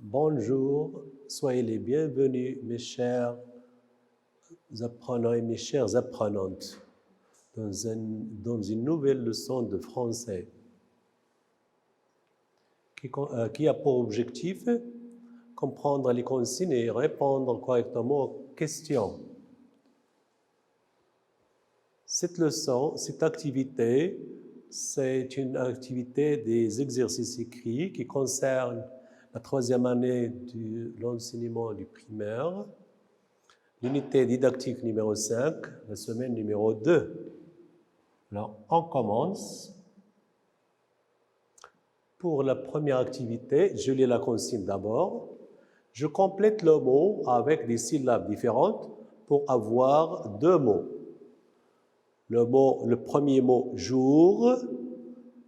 Bonjour, soyez les bienvenus, mes chers apprenants et mes chères apprenantes, dans une nouvelle leçon de français qui a pour objectif comprendre les consignes et répondre correctement aux questions. Cette leçon, cette activité, c'est une activité des exercices écrits qui concerne la troisième année de l'enseignement du primaire, l'unité didactique numéro 5, la semaine numéro 2. Alors, on commence. Pour la première activité, je lis la consigne d'abord. Je complète le mot avec des syllabes différentes pour avoir deux mots. Le premier mot « jour »,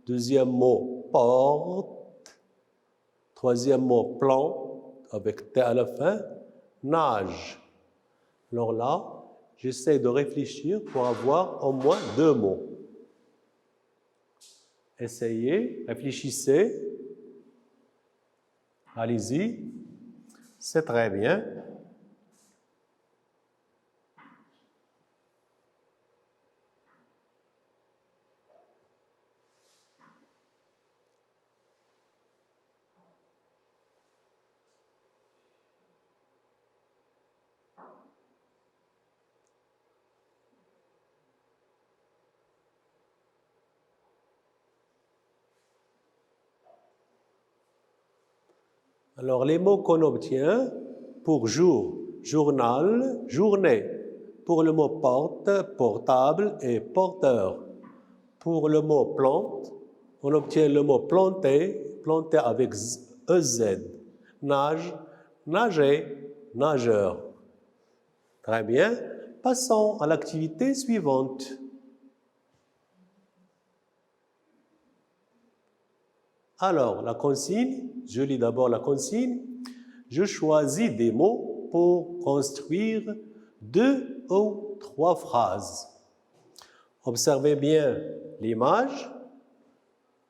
deuxième mot « porte », troisième mot « plan » avec « t » à la fin, « nage ». Alors là, j'essaie de réfléchir pour avoir au moins deux mots. Essayez, réfléchissez. Allez-y. C'est très bien. Alors, les mots qu'on obtient pour jour, journal, journée. Pour le mot porte, portable et porteur. Pour le mot plante, on obtient le mot planter, planter avec EZ. Nage, nager, nageur. Très bien. Passons à l'activité suivante. Alors, la consigne, je lis d'abord la consigne. Je choisis des mots pour construire 2 ou 3 phrases. Observez bien l'image.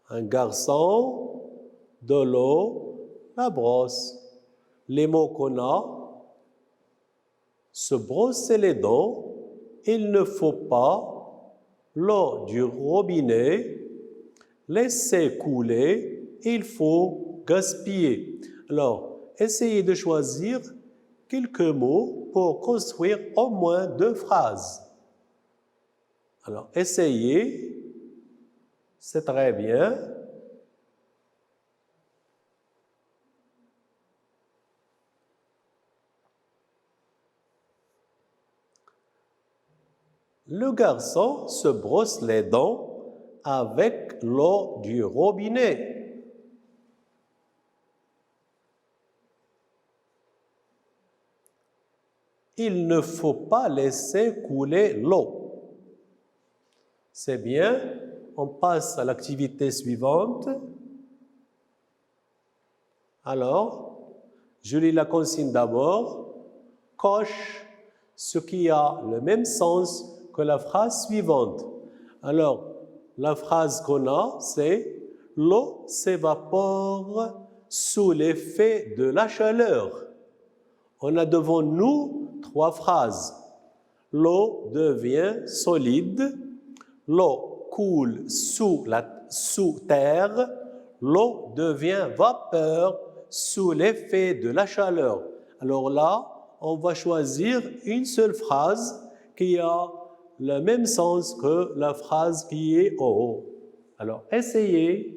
Un garçon, de l'eau, la brosse. Les mots qu'on a, se brosser les dents, il ne faut pas l'eau du robinet, laisser couler, il faut gaspiller. Alors, essayez de choisir quelques mots pour construire au moins 2 phrases. Alors, essayez, c'est très bien. Le garçon se brosse les dents avec l'eau du robinet. Il ne faut pas laisser couler l'eau. C'est bien. On passe à l'activité suivante. Alors, je lis la consigne d'abord. Coche ce qui a le même sens que la phrase suivante. Alors, la phrase qu'on a, c'est « L'eau s'évapore sous l'effet de la chaleur ». On a devant nous 3 phrases. L'eau devient solide, l'eau coule sous terre, l'eau devient vapeur sous l'effet de la chaleur. Alors là, on va choisir une seule phrase qui a le même sens que la phrase qui est au haut. Alors, essayez.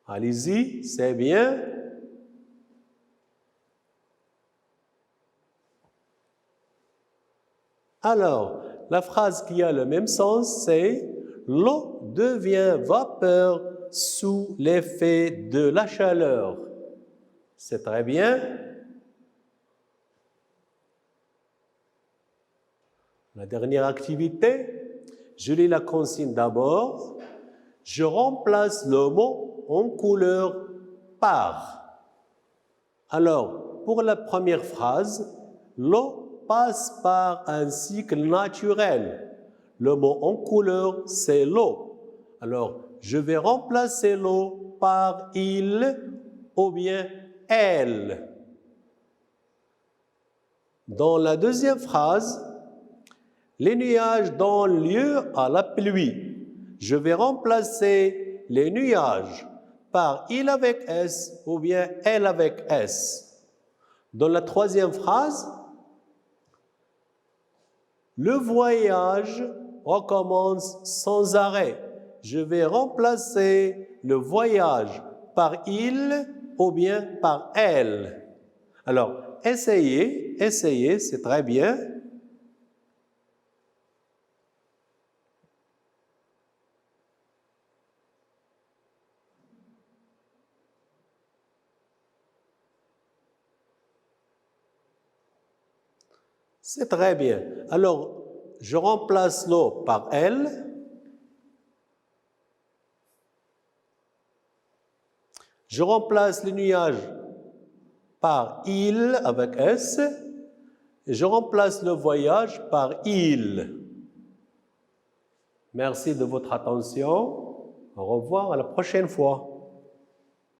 Allez-y, c'est bien. Alors, la phrase qui a le même sens, c'est « L'eau devient vapeur sous l'effet de la chaleur ». C'est très bien. La dernière activité, je lis la consigne d'abord. Je remplace le mot en couleur par. Alors, pour la première phrase, l'eau passe par un cycle naturel. Le mot en couleur, c'est l'eau. Alors, je vais remplacer l'eau par il ou bien elle. Dans la deuxième phrase, les nuages donnent lieu à la pluie. Je vais remplacer les nuages par il avec S ou bien elle avec S. Dans la troisième phrase, le voyage recommence sans arrêt. Je vais remplacer le voyage par il ou bien par elle. Alors, essayez, c'est très bien. C'est très bien. Alors, je remplace l'eau par elle. Je remplace les nuages par il avec S. Et je remplace le voyage par il. Merci de votre attention. Au revoir, à la prochaine fois.